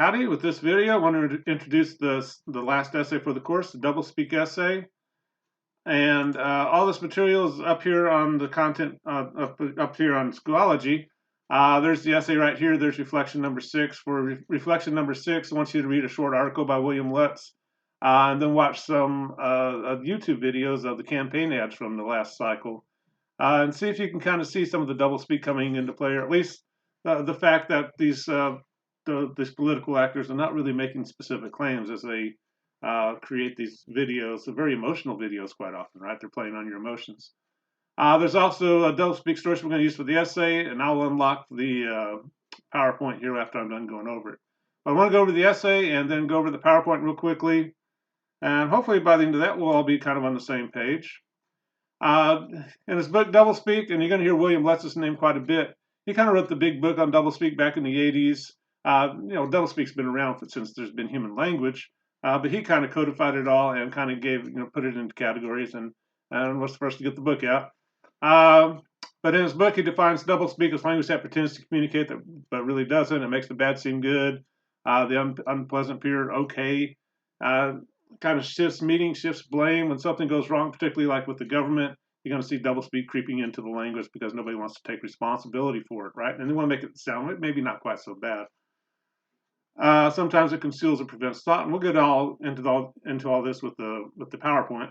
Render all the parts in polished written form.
Howdy, with this video, I want to introduce the last essay for the course, the doublespeak essay. And all this material is up here on the content, up here on Schoology. There's the essay right here. There's reflection number 6. For reflection number 6, I want you to read a short article by William Lutz, and then watch some YouTube videos of the campaign ads from the last cycle, and see if you can kind of see some of the doublespeak coming into play, or at least the fact that these political actors are not really making specific claims as they create these videos, very emotional videos quite often, right? They're playing on your emotions. There's also a doublespeak source we're going to use for the essay, and I'll unlock the PowerPoint here after I'm done going over it. But I want to go over the essay and then go over the PowerPoint real quickly, and hopefully by the end of that we'll all be kind of on the same page. In his book Doublespeak, and you're going to hear William Lutz's name quite a bit, he kind of wrote the big book on doublespeak back in the 80s. Doublespeak's been around since there's been human language, but he kind of codified it all and kind of put it into categories, and was the first to get the book out. But in his book, he defines doublespeak as language that pretends to communicate but really doesn't. It makes the bad seem good, the unpleasant appear okay. Kind of shifts meaning, shifts blame. When something goes wrong, particularly like with the government, you're going to see doublespeak creeping into the language because nobody wants to take responsibility for it, right? And they want to make it sound maybe not quite so bad. Sometimes it conceals or prevents thought, and we'll get into all this with the PowerPoint.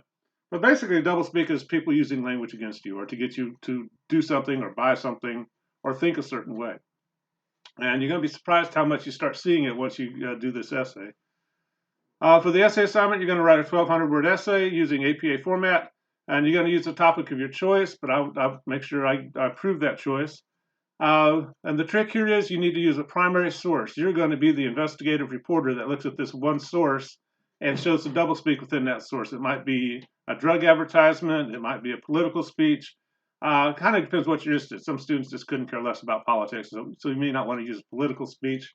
But basically, doublespeak is people using language against you, or to get you to do something, or buy something, or think a certain way. And you're going to be surprised how much you start seeing it once you do this essay. For the essay assignment, you're going to write a 1,200-word essay using APA format, and you're going to use a topic of your choice, but I'll make sure I approve that choice. And the trick here is you need to use a primary source. You're going to be the investigative reporter that looks at this one source and shows the doublespeak within that source. It might be a drug advertisement. It might be a political speech. Kind of depends what you're interested in. Some students just couldn't care less about politics, so you may not want to use a political speech.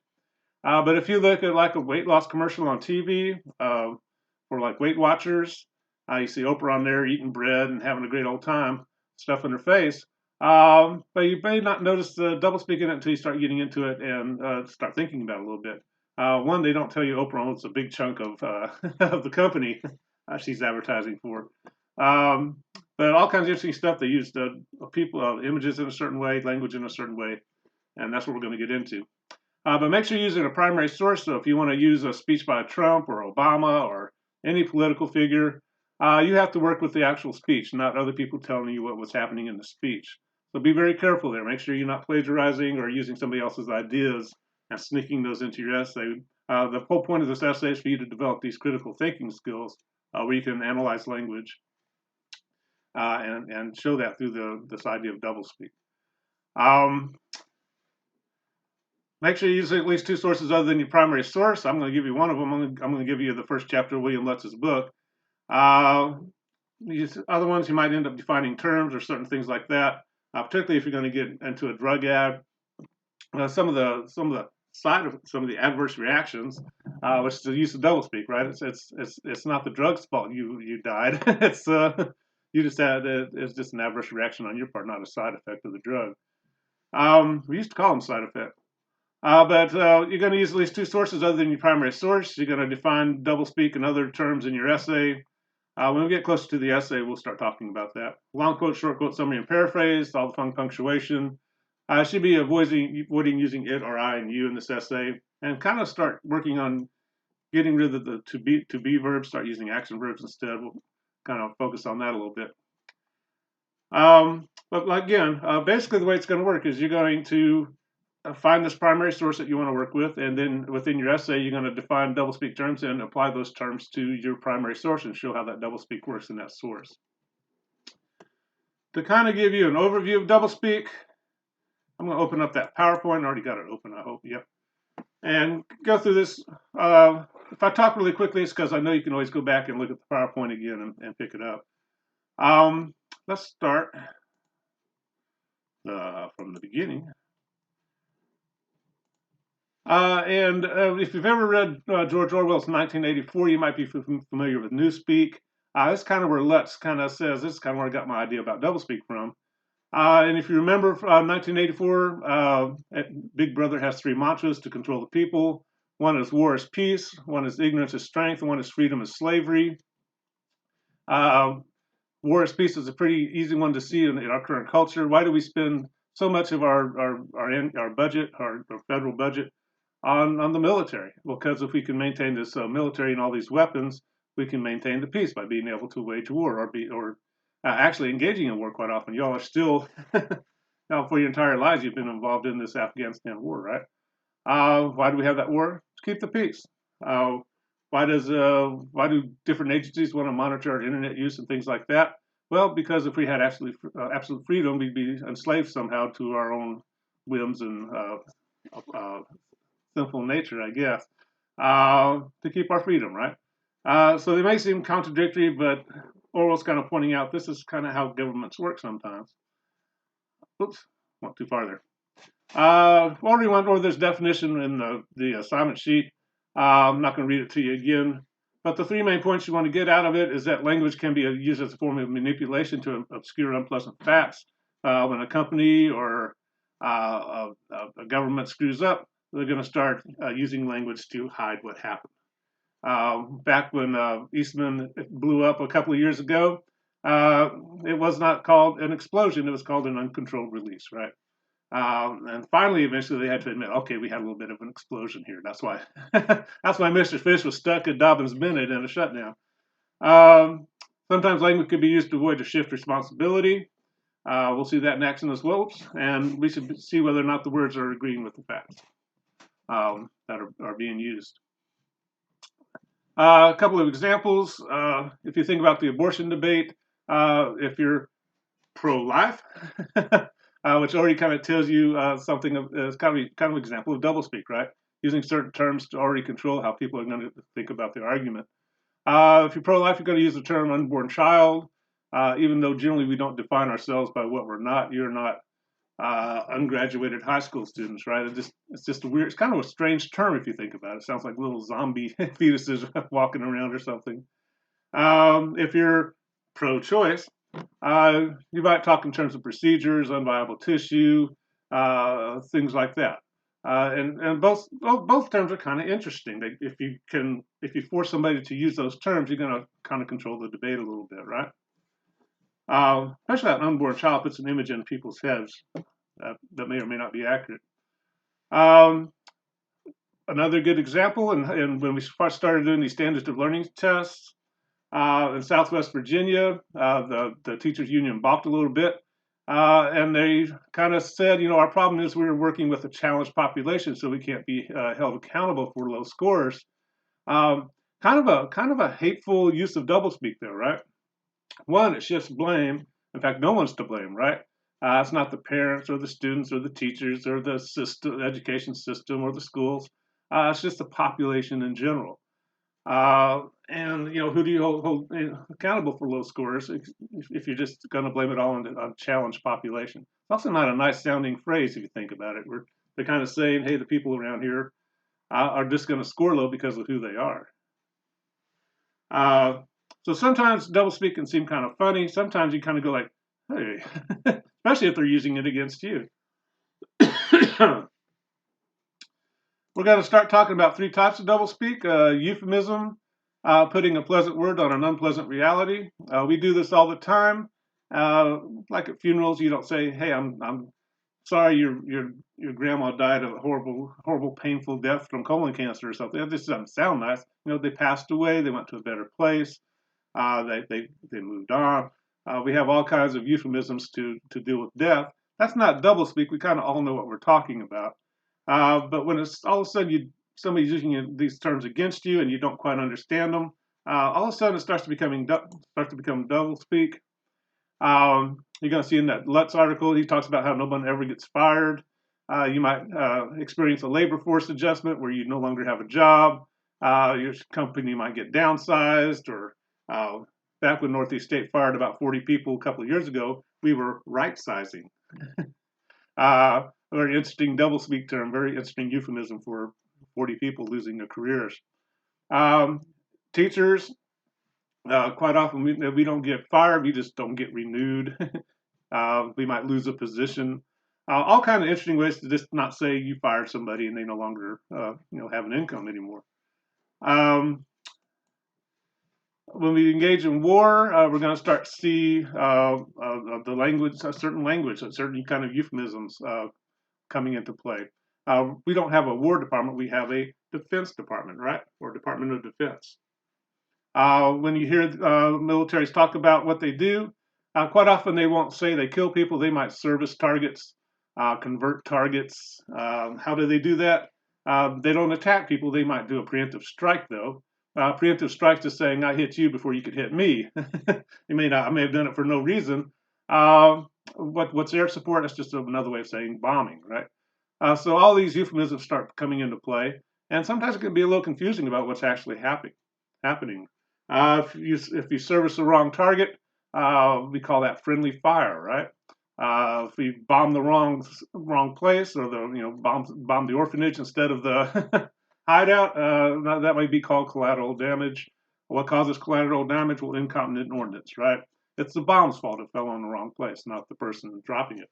But if you look at like a weight loss commercial on TV for like Weight Watchers, you see Oprah on there eating bread and having a great old time, stuff in her face. But you may not notice the doublespeak in it until you start getting into it and start thinking about it a little bit. One, they don't tell you Oprah owns a big chunk of of the company she's advertising for. But all kinds of interesting stuff. They use images in a certain way, language in a certain way, and that's what we're going to get into. But make sure you're using a primary source. So if you want to use a speech by Trump or Obama or any political figure, you have to work with the actual speech, not other people telling you what was happening in the speech. So be very careful there. Make sure you're not plagiarizing or using somebody else's ideas and sneaking those into your essay. The whole point of this essay is for you to develop these critical thinking skills where you can analyze language and show that through this idea of doublespeak. Make sure you use at least two sources other than your primary source. I'm going to give you one of them. I'm going to give you the first chapter of William Lutz's book. These other ones, you might end up defining terms or certain things like that, particularly if you're going to get into a drug ad. Some of the adverse reactions, which is the use of doublespeak, right? It's not the drug's fault you died. It's just an adverse reaction on your part, not a side effect of the drug. We used to call them side effects. But you're going to use at least two sources other than your primary source. You're going to define doublespeak and other terms in your essay. When we get closer to the essay, we'll start talking about that. Long quote, short quote, summary, and paraphrase, all the fun punctuation. Should be avoiding using it or I and you in this essay, and kind of start working on getting rid of the to be verbs, start using action verbs instead. We'll kind of focus on that a little bit. But again, basically the way it's going to work is you're going to find this primary source that you want to work with, and then within your essay, you're going to define doublespeak terms and apply those terms to your primary source and show how that doublespeak works in that source. To kind of give you an overview of doublespeak, I'm going to open up that PowerPoint. I already got it open, I hope. Yep. And go through this. If I talk really quickly, it's because I know you can always go back and look at the PowerPoint again and pick it up. Let's start from the beginning. If you've ever read George Orwell's 1984, you might be familiar with Newspeak. This is kind of where Lutz kind of says, this is kind of where I got my idea about doublespeak from. And if you remember 1984, Big Brother has 3 mantras to control the people. One is war is peace, one is ignorance is strength, and one is freedom is slavery. War is peace is a pretty easy one to see in our current culture. Why do we spend so much of our budget, our federal budget, on the military? Well, because if we can maintain this military and all these weapons, we can maintain the peace by being able to wage war or actually engaging in war quite often. Y'all are still, now for your entire lives, you've been involved in this Afghanistan war, right? Why do we have that war? To keep the peace. Why do different agencies want to monitor our internet use and things like that? Well, because if we had absolute freedom, we'd be enslaved somehow to our own whims and sinful nature, I guess, to keep our freedom, right? So they may seem contradictory, but Orwell's kind of pointing out this is kind of how governments work sometimes. Oops, went too far there. Or there's definition in the assignment sheet. I'm not going to read it to you again. But the three main points you want to get out of it is that language can be used as a form of manipulation to obscure unpleasant facts. When a company or a government screws up, they're going to start using language to hide what happened. Back when Eastman blew up a couple of years ago, it was not called an explosion, it was called an uncontrolled release, right? And finally, eventually, they had to admit, okay, we had a little bit of an explosion here. That's why, that's why Mr. Fish was stuck at Dobbins Bennett in a shutdown. Sometimes language could be used to avoid or shift responsibility. We'll see that in action as well, and we should see whether or not the words are agreeing with the facts that are being used. A couple of examples. If you think about the abortion debate, if you're pro-life, which already kind of tells you something of kind of an example of doublespeak, right? Using certain terms to already control how people are going to think about their argument. If you're pro-life, you're going to use the term unborn child, even though generally we don't define ourselves by what we're not. You're not ungraduated high school students, right? It's just a weird, it's kind of a strange term if you think about it. It sounds like little zombie fetuses walking around or something. If you're pro-choice, you might talk in terms of procedures, unviable tissue, things like that. And both terms are kind of interesting. If you force somebody to use those terms, you're going to kind of control the debate a little bit, right? Especially that unborn child puts an image in people's heads that may or may not be accurate. Another good example, and when we first started doing these standards of learning tests in Southwest Virginia, the teachers union balked a little bit, and they kind of said, you know, our problem is we're working with a challenged population, so we can't be held accountable for low scores. Kind of a hateful use of doublespeak there, right? One, it shifts blame. In fact, no one's to blame, right? It's not the parents or the students or the teachers or the system, the education system or the schools. It's just the population in general. And you know, who do you hold accountable for low scores if you're just going to blame it all on a challenged population? It's also not a nice sounding phrase if you think about it. They're kind of saying, hey, the people around here are just going to score low because of who they are. So sometimes doublespeak can seem kind of funny. Sometimes you kind of go like, hey, especially if they're using it against you. We're going to start talking about three types of doublespeak. Euphemism, putting a pleasant word on an unpleasant reality. We do this all the time. Like at funerals, you don't say, hey, I'm sorry your grandma died of a horrible, painful death from colon cancer or something. That just doesn't sound nice. You know, they passed away. They went to a better place. They moved on. We have all kinds of euphemisms to deal with death. That's not doublespeak. We kind of all know what we're talking about. But when it's all of a sudden somebody's using these terms against you and you don't quite understand them, all of a sudden it starts to become doublespeak. You're going to see in that Lutz article, he talks about how no one ever gets fired. You might experience a labor force adjustment where you no longer have a job. Your company might get downsized, or back when Northeast State fired about 40 people a couple of years ago, we were right-sizing. A very interesting doublespeak term, very interesting euphemism for 40 people losing their careers. Teachers, quite often we don't get fired, we just don't get renewed. We might lose a position. All kind of interesting ways to just not say you fired somebody and they no longer have an income anymore. Um, when we engage in war, we're going to start to see the language, a certain language, a certain kind of euphemisms coming into play. We don't have a War Department, we have a Defense Department, right? Or Department of Defense. When you hear militaries talk about what they do, quite often they won't say they kill people, they might service targets, convert targets. How do they do that? They don't attack people, they might do a preemptive strike though. Preemptive strike is saying I hit you before you could hit me. I may have done it for no reason. What's air support? That's just another way of saying bombing, right? So all these euphemisms start coming into play, and sometimes it can be a little confusing about what's actually happening. If you service the wrong target, we call that friendly fire, right? If we bomb the wrong place, or bomb the orphanage instead of the hideout, that might be called collateral damage. What causes collateral damage? Well, incompetent ordnance, right? It's the bomb's fault it fell on the wrong place, not the person dropping it.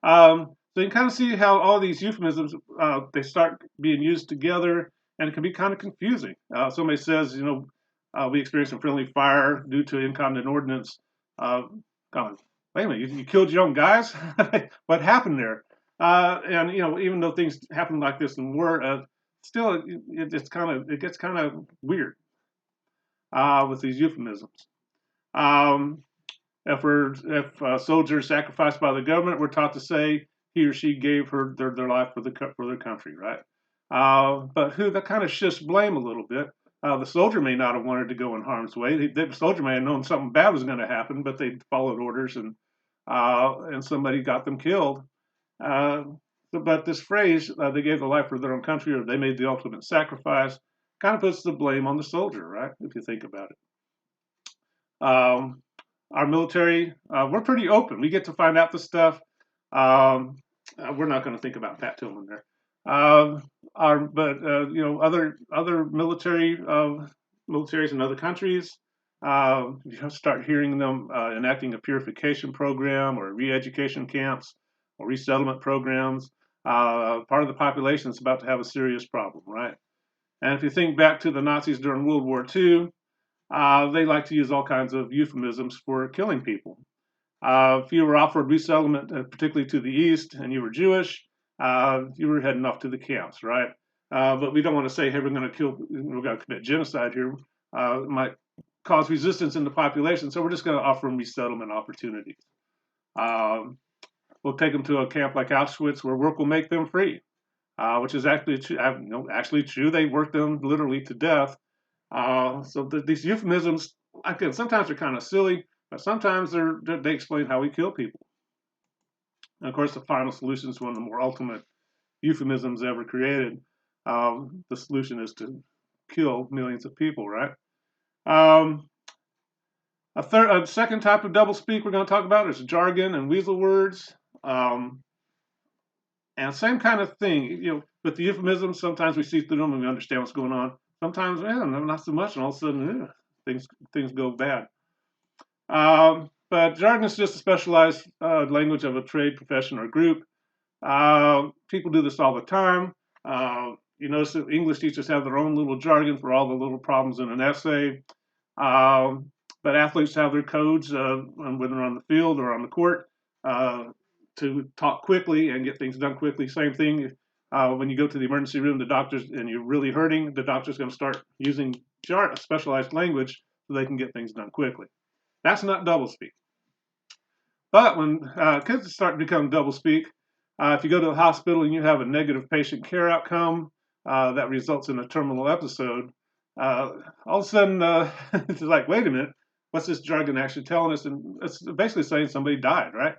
So you can kind of see how all these euphemisms they start being used together, and it can be kind of confusing. Somebody says, we experienced some friendly fire due to incompetent ordnance. Going, wait a minute, you killed your own guys? What happened there? And even though things happen like this in war, still it gets kind of weird with these euphemisms. Um, if soldiers sacrificed by the government, we're taught to say he or she gave their life for their country, right? But that kind of shifts blame a little bit. The soldier may not have wanted to go in harm's way. The soldier may have known something bad was going to happen, but they followed orders and somebody got them killed. But this phrase, they gave their life for their own country, or they made the ultimate sacrifice, kind of puts the blame on the soldier, right? If you think about it. Our military, we're pretty open. We get to find out the stuff. We're not going to think about Pat Tillman there. Other militaries in other countries, you start hearing them enacting a purification program or re-education camps or resettlement programs. Part of the population is about to have a serious problem, right? And if you think back to the Nazis during World War II, they like to use all kinds of euphemisms for killing people. If you were offered resettlement, particularly to the east, and you were Jewish, you were heading off to the camps, right? But we don't want to say, hey, we're going to commit genocide here. It might cause resistance in the population, so we're just going to offer them resettlement opportunities. We'll take them to a camp like Auschwitz, where work will make them free, which is actually true. They worked them literally to death. These euphemisms, again, sometimes they're kind of silly, but sometimes they explain how we kill people. And of course, the final solution is one of the more ultimate euphemisms ever created. The solution is to kill millions of people, right? A second type of doublespeak we're going to talk about is jargon and weasel words. And same kind of thing, with the euphemisms, sometimes we see through them and we understand what's going on. Sometimes, not so much, and all of a sudden, things go bad. But jargon is just a specialized language of a trade, profession, or group. People do this all the time. You notice that English teachers have their own little jargon for all the little problems in an essay. But athletes have their codes when they're on the field or on the court to talk quickly and get things done quickly. Same thing when you go to the emergency room, the doctors, and you're really hurting, the doctor's going to start using specialized language so they can get things done quickly. That's not doublespeak. But when kids start to become doublespeak, if you go to the hospital and you have a negative patient care outcome that results in a terminal episode, all of a sudden it's like, wait a minute, what's this jargon actually telling us? And it's basically saying somebody died, right?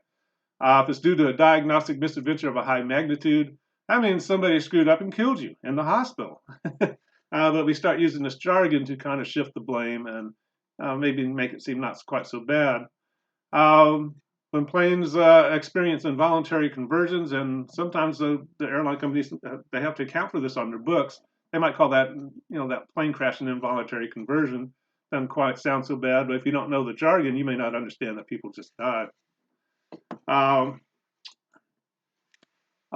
If it's due to a diagnostic misadventure of a high magnitude, that means somebody screwed up and killed you in the hospital. But we start using this jargon to kind of shift the blame and maybe make it seem not quite so bad. When planes experience involuntary conversions, and sometimes the airline companies, they have to account for this on their books. They might call that, that plane crash an involuntary conversion. Doesn't quite sound so bad, but if you don't know the jargon, you may not understand that people just died.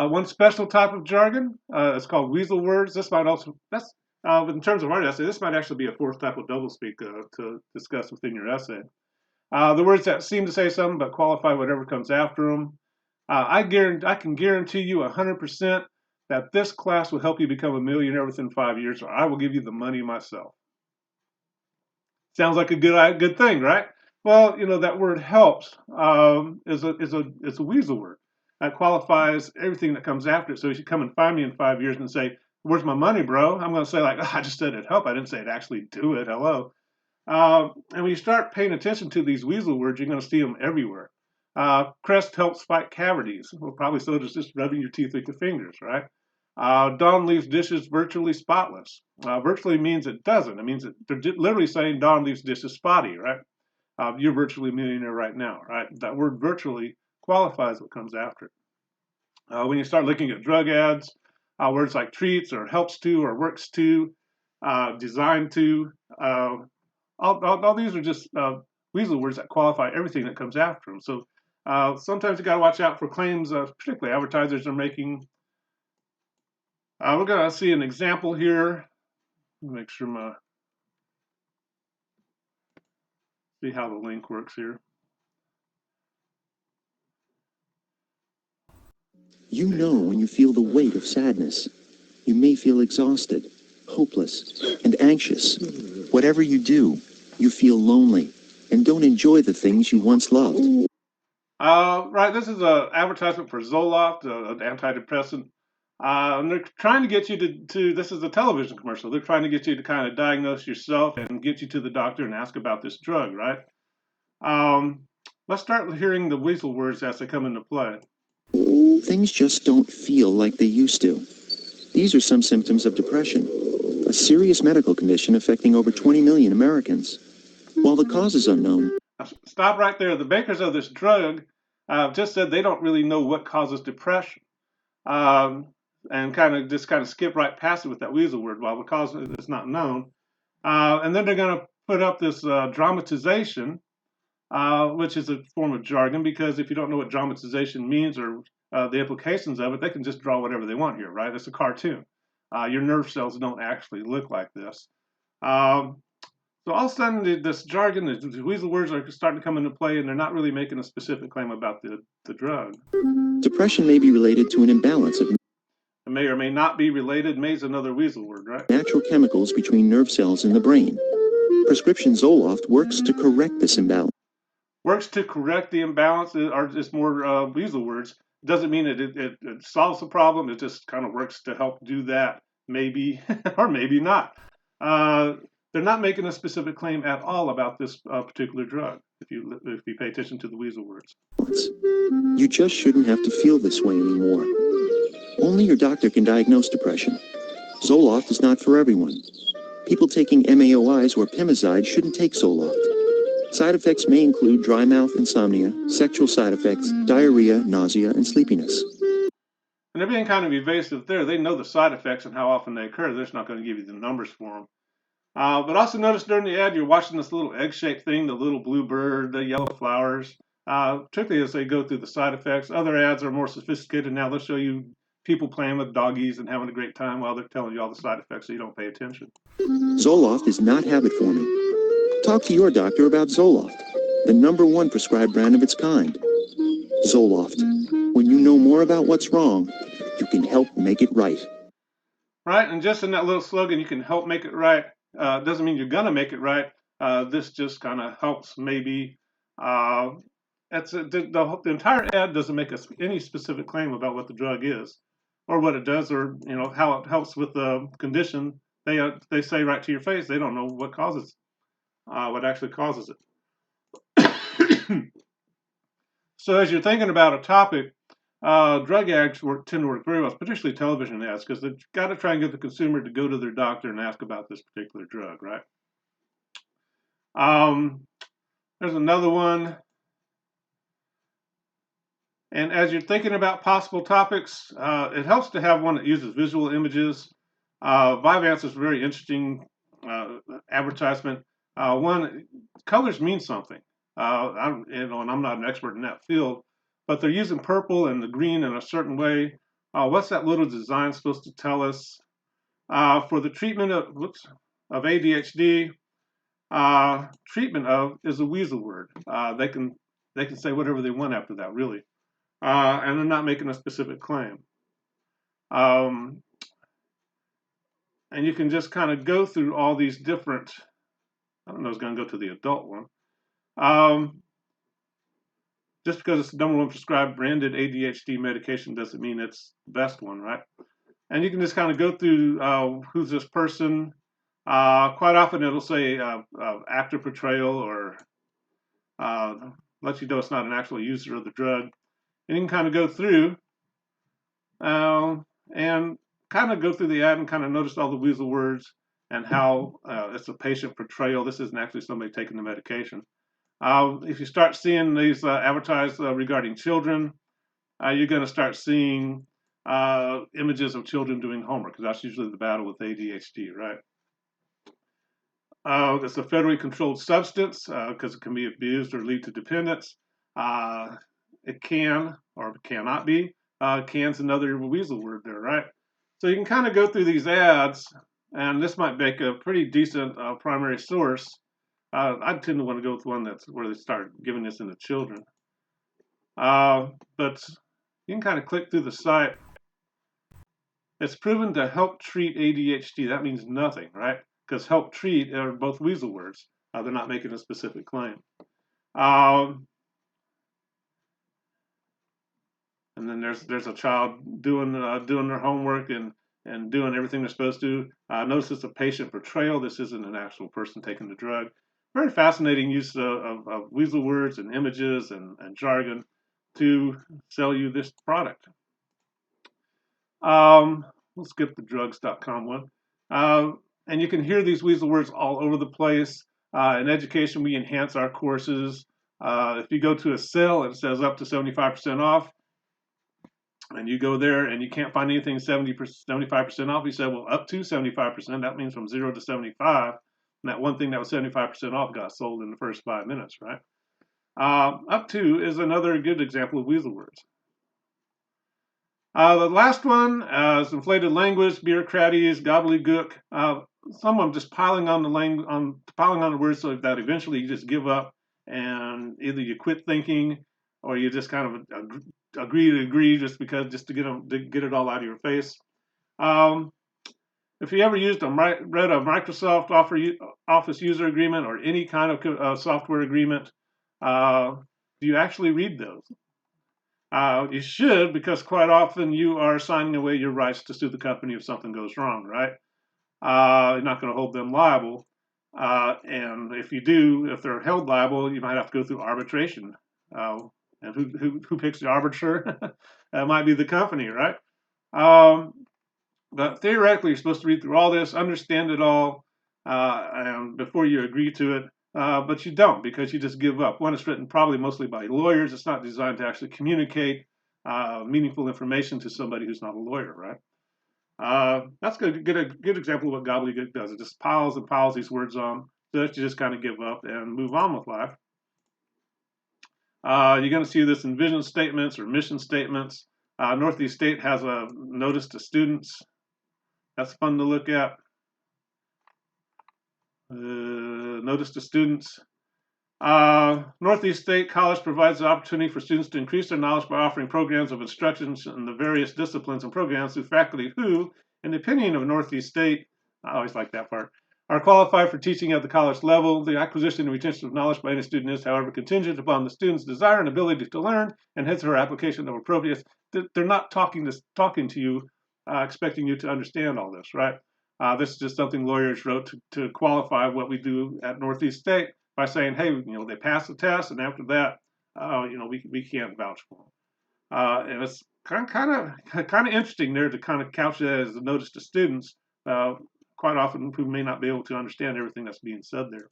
One special type of jargon is called weasel words. This might also, in terms of our essay, this might actually be a fourth type of doublespeak to discuss within your essay. The words that seem to say something but qualify whatever comes after them. I can guarantee you 100% that this class will help you become a millionaire within 5 years, or I will give you the money myself. Sounds like a good thing, right? Well, that word helps is a weasel word that qualifies everything that comes after it. So if you come and find me in 5 years and say, "Where's my money, bro?" I'm going to say like, oh, "I just said it'd help. I didn't say it actually do it. Hello." And when you start paying attention to these weasel words, you're going to see them everywhere. Crest helps fight cavities. Well, probably so does just rubbing your teeth with your fingers, right? Dawn leaves dishes virtually spotless. Virtually means it doesn't. It means they're literally saying Dawn leaves dishes spotty, right? You're virtually a millionaire right now, right? That word virtually qualifies what comes after it. When you start looking at drug ads, words like treats or helps to or works to, designed to, all these are just weasel words that qualify everything that comes after them. So sometimes you got to watch out for claims, particularly advertisers are making. We're going to see an example here. Make sure see how the link works here. You know when you feel the weight of sadness. You may feel exhausted, hopeless, and anxious. Whatever you do, you feel lonely and don't enjoy the things you once loved. Right, this is an advertisement for Zoloft, an antidepressant. And they're trying to get you this is a television commercial. They're trying to get you to kind of diagnose yourself and get you to the doctor and ask about this drug, right? Let's start hearing the weasel words as they come into play. Things just don't feel like they used to. These are some symptoms of depression, a serious medical condition affecting over 20 million Americans. While the cause is unknown. Stop right there. The makers of this drug just said they don't really know what causes depression. And kind of skip right past it with that weasel word while the cause is not known. And then they're going to put up this dramatization, which is a form of jargon, because if you don't know what dramatization means or the implications of it, they can just draw whatever they want here, right? It's a cartoon. Your nerve cells don't actually look like this. So all of a sudden, this jargon, the weasel words are starting to come into play, and they're not really making a specific claim about the drug. Depression may be related to an imbalance of It may or may not be related. May is another weasel word, right? Natural chemicals between nerve cells in the brain. Prescription Zoloft works to correct this imbalance. Works to correct the imbalance are just more weasel words. Doesn't mean it solves the problem. It just kind of works to help do that, maybe, or maybe not. They're not making a specific claim at all about this particular drug, if you pay attention to the weasel words. You just shouldn't have to feel this way anymore. Only your doctor can diagnose depression. Zoloft is not for everyone. People taking MAOIs or Pimozide shouldn't take Zoloft. Side effects may include dry mouth, insomnia, sexual side effects, diarrhea, nausea, and sleepiness. And they're being kind of evasive there. They know the side effects and how often they occur. They're just not going to give you the numbers for them. But also notice during the ad, you're watching this little egg-shaped thing, the little blue bird, the yellow flowers, particularly as they go through the side effects. Other ads are more sophisticated now. They'll show you people playing with doggies and having a great time while they're telling you all the side effects so you don't pay attention. Zoloft is not habit forming. Talk to your doctor about Zoloft, the #1 prescribed brand of its kind. Zoloft. When you know more about what's wrong, you can help make it right. Right, and just in that little slogan, you can help make it right. Doesn't mean you're gonna make it right. This just kind of helps, maybe. The entire ad doesn't make any specific claim about what the drug is, or what it does, or how it helps with the condition. They say right to your face they don't know what causes, what actually causes it. So as you're thinking about a topic, drug ads tend to work very well, particularly television ads, because they've got to try and get the consumer to go to their doctor and ask about this particular drug, right? There's another one. And as you're thinking about possible topics, it helps to have one that uses visual images. Vyvanse is a very interesting advertisement. One, colors mean something. And I'm not an expert in that field, but they're using purple and the green in a certain way. What's that little design supposed to tell us? For the treatment of ADHD, treatment of is a weasel word. They can say whatever they want after that, really, and they're not making a specific claim. And you can just kind of go through all these different. I don't know. I was going to go to the adult one. Just because it's the #1 prescribed branded ADHD medication doesn't mean it's the best one, right? And you can just kind of go through who's this person. Quite often it'll say actor portrayal or let you know it's not an actual user of the drug. And you can kind of go through and kind of go through the ad and kind of notice all the weasel words and how it's a patient portrayal. This isn't actually somebody taking the medication. If you start seeing these advertised regarding children, you're going to start seeing images of children doing homework, because that's usually the battle with ADHD, right? It's a federally controlled substance because it can be abused or lead to dependence. It can or cannot be. Can's another weasel word there, right? So you can kind of go through these ads, and this might make a pretty decent primary source. I tend to want to go with one that's where they start giving this into children. But you can kind of click through the site. It's proven to help treat ADHD. That means nothing, right? Because help treat are both weasel words. They're not making a specific claim. And then there's a child doing their homework and doing everything they're supposed to. Notice it's a patient portrayal. This isn't an actual person taking the drug. Very fascinating use of weasel words and images and jargon to sell you this product. We'll skip the drugs.com one. And you can hear these weasel words all over the place. In education, we enhance our courses. If you go to a sale and it says up to 75% off, and you go there and you can't find anything 75% off, you say, well, up to 75%, that means from 0 to 75. And that one thing that was 75% off got sold in the first 5 minutes, right? Up to is another good example of weasel words. The last one is inflated language, bureaucraties, gobbledygook. Some of them just piling on the words so that eventually you just give up and either you quit thinking or you just kind of agree just to get it all out of your face. If you ever read a Microsoft Office user agreement or any kind of software agreement, do you actually read those? You should, because quite often you are signing away your rights to sue the company if something goes wrong, right? You're not going to hold them liable. And if you do, if they're held liable, you might have to go through arbitration. And who picks the arbiter? That might be the company, right? But theoretically, you're supposed to read through all this, understand it all, and before you agree to it. But you don't, because you just give up. One, it's written probably mostly by lawyers. It's not designed to actually communicate meaningful information to somebody who's not a lawyer, right? That's a good example of what gobbledygook does. It just piles and piles these words on so that you just kind of give up and move on with life. You're going to see this in vision statements or mission statements. Northeast State has a notice to students. That's fun to look at. Notice to students. Northeast State College provides the opportunity for students to increase their knowledge by offering programs of instruction in the various disciplines and programs through faculty who, in the opinion of Northeast State, I always like that part, are qualified for teaching at the college level. The acquisition and retention of knowledge by any student is, however, contingent upon the student's desire and ability to learn and his or her application of appropriate. They're not talking to you, expecting you to understand all this, right? This is just something lawyers wrote to qualify what we do at Northeast State by saying, hey, they passed the test, and after that, we can't vouch for them. And it's kind of interesting there to kind of couch it as a notice to students, quite often who may not be able to understand everything that's being said there.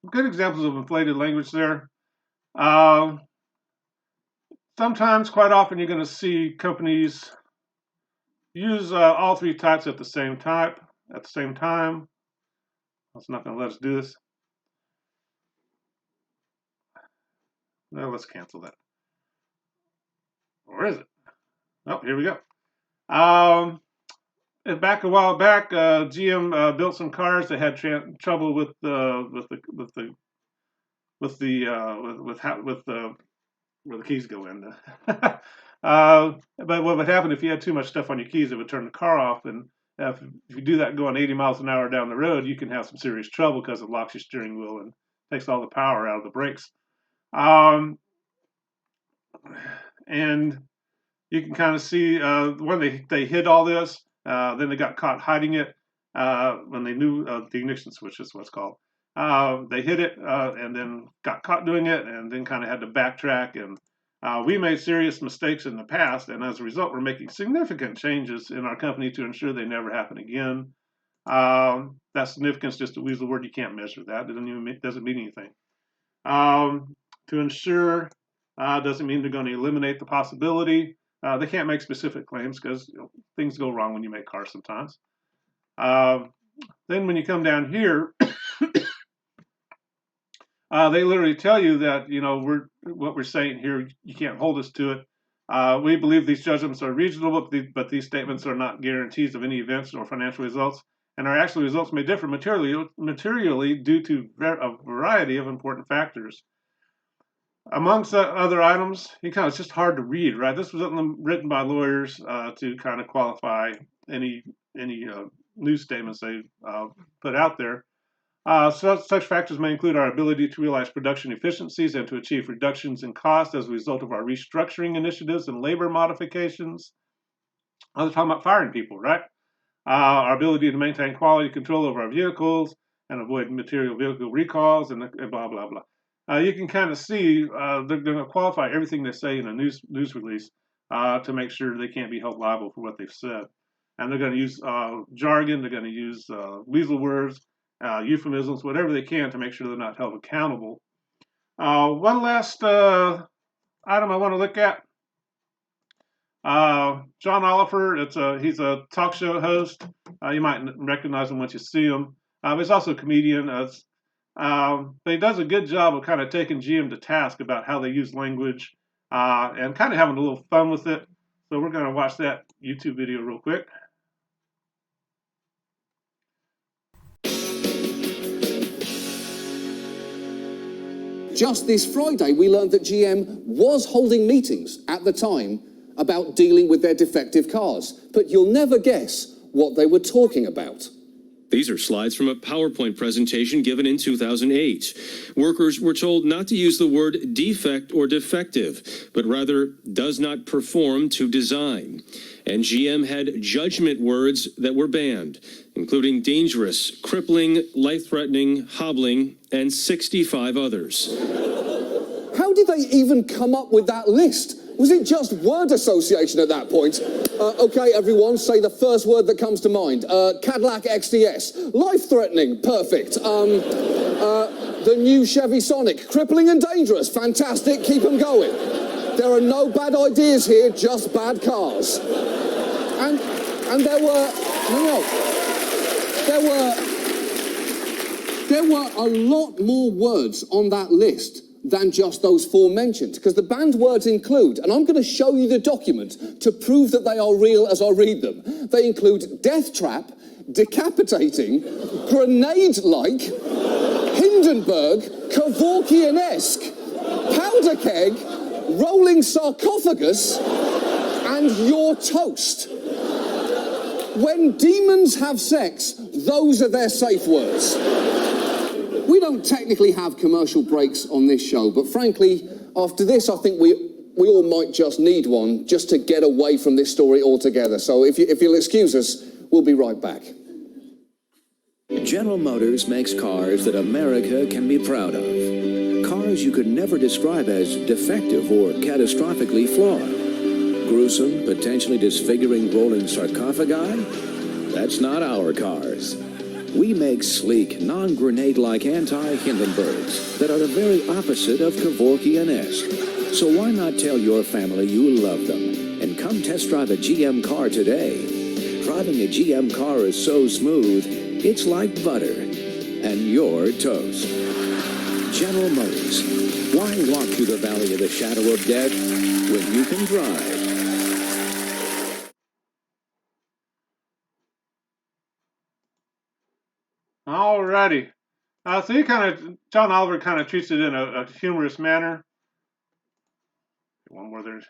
Good examples of inflated language there. Sometimes, quite often, you're going to see companies use all three types at the same time. It's not going to let us do this. No, let's cancel that. Or is it? Oh, here we go. Back a while back, GM built some cars that had trouble with the where the keys go in. But what would happen if you had too much stuff on your keys? It would turn the car off, and if you do that going 80 miles an hour down the road, you can have some serious trouble because it locks your steering wheel and takes all the power out of the brakes. And you can kind of see when they hid all this, then they got caught hiding it when they knew the ignition switch is what's called. They hid it and then got caught doing it, and then kind of had to backtrack. And we made serious mistakes in the past, and as a result, we're making significant changes in our company to ensure they never happen again. That significance, just to use the word, you can't measure that. It doesn't mean anything. To ensure doesn't mean they're going to eliminate the possibility. They can't make specific claims because things go wrong when you make cars sometimes. Then when you come down here, they literally tell you that, what we're saying here, you can't hold us to it. We believe these judgments are reasonable, but these statements are not guarantees of any events or financial results, and our actual results may differ materially due to a variety of important factors. Amongst other items, it's just hard to read, right? This was written by lawyers to kind of qualify any news statements they put out there. Such factors may include our ability to realize production efficiencies and to achieve reductions in cost as a result of our restructuring initiatives and labor modifications. I was talking about firing people, right? Our ability to maintain quality control over our vehicles and avoid material vehicle recalls and blah, blah, blah. You can kind of see they're going to qualify everything they say in a news release to make sure they can't be held liable for what they've said. And they're going to use jargon, they're going to use weasel words, euphemisms, whatever they can to make sure they're not held accountable. One last item I want to look at. John Oliver, he's a talk show host. You might recognize him once you see him. He's also a comedian. But he does a good job of kind of taking GM to task about how they use language and kind of having a little fun with it. So we're going to watch that YouTube video real quick. Just this Friday, we learned that GM was holding meetings at the time about dealing with their defective cars. But you'll never guess what they were talking about. These are slides from a PowerPoint presentation given in 2008. Workers were told not to use the word defect or defective, but rather does not perform to design. And GM had judgment words that were banned, including dangerous, crippling, life-threatening, hobbling, and 65 others. How did they even come up with that list? Was it just word association at that point? Okay, everyone, say the first word that comes to mind. Cadillac XDS. Life-threatening. Perfect. The new Chevy Sonic. Crippling and dangerous. Fantastic. Keep them going. There are no bad ideas here, just bad cars. And there were... There were a lot more words on that list than just those four mentioned, because the banned words include, and I'm going to show you the document to prove that they are real as I read them. They include death trap, decapitating, grenade-like, Hindenburg, Kevorkian-esque, powder keg, rolling sarcophagus, and your toast. When demons have sex, those are their safe words. We don't technically have commercial breaks on this show, but frankly, after this, I think we all might just need one just to get away from this story altogether. So if you'll excuse us, we'll be right back. General Motors makes cars that America can be proud of. Cars you could never describe as defective or catastrophically flawed. Gruesome, potentially disfiguring rolling sarcophagi? That's not our cars. We make sleek, non-grenade-like anti-Hindenburgs that are the very opposite of Kevorkian-esque. So why not tell your family you love them and come test drive a GM car today? Driving a GM car is so smooth, it's like butter. And you're toast. General Motors. Why walk through the valley of the shadow of death when you can drive. Alrighty. So John Oliver kind of treats it in a humorous manner. One more there.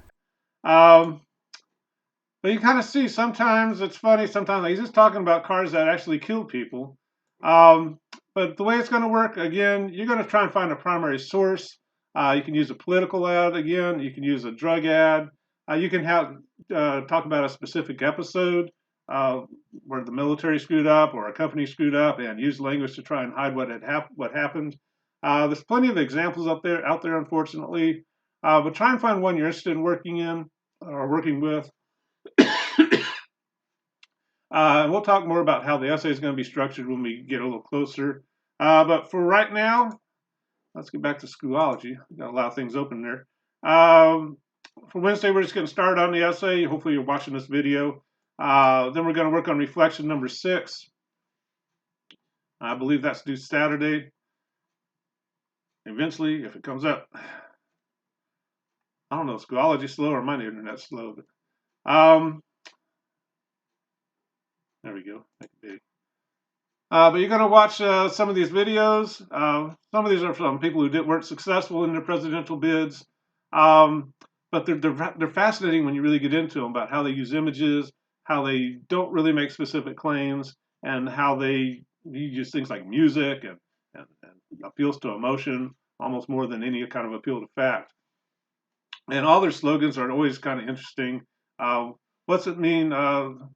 But you kind of see sometimes it's funny, sometimes he's just talking about cars that actually kill people. But the way it's going to work, again, you're going to try and find a primary source. You can use a political ad again. You can use a drug ad. You can talk about a specific episode where the military screwed up or a company screwed up, and use language to try and hide what happened. There's plenty of examples out there, unfortunately. But try and find one you're interested in working in or working with. And we'll talk more about how the essay is going to be structured when we get a little closer. But for right now, let's get back to Schoology. Got a lot of things open there. For Wednesday, we're just going to start on the essay. Hopefully you're watching this video. Then we're going to work on reflection number 6. I believe that's due Saturday. Eventually, if it comes up. I don't know, Schoology's slow or my internet's slow. But, there we go. Make it big. But you're going to watch some of these videos. Some of these are from people who weren't successful in their presidential bids. But they're fascinating when you really get into them about how they use images, how they don't really make specific claims, and how they use things like music and appeals to emotion almost more than any kind of appeal to fact. And all their slogans are always kind of interesting. What's it mean,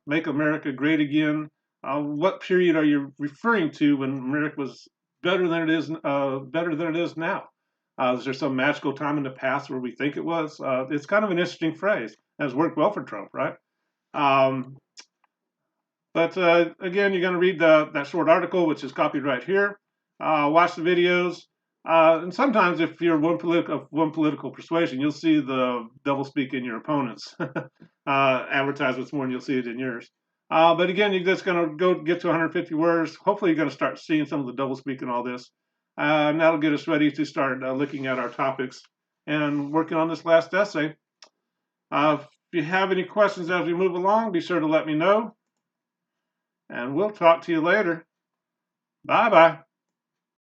make America great again? What period are you referring to when America was better than it is now? Is there some magical time in the past where we think it was? It's kind of an interesting phrase. And it's worked well for Trump, right? But again, you're going to read that short article, which is copied right here. Watch the videos. And sometimes if you're one political persuasion, you'll see the doublespeak in your opponents' advertisements more than you'll see it in yours. But again, you're just going to go get to 150 words. Hopefully you're going to start seeing some of the doublespeak in all this. And that'll get us ready to start looking at our topics and working on this last essay. If you have any questions as we move along, be sure to let me know. And we'll talk to you later. Bye-bye.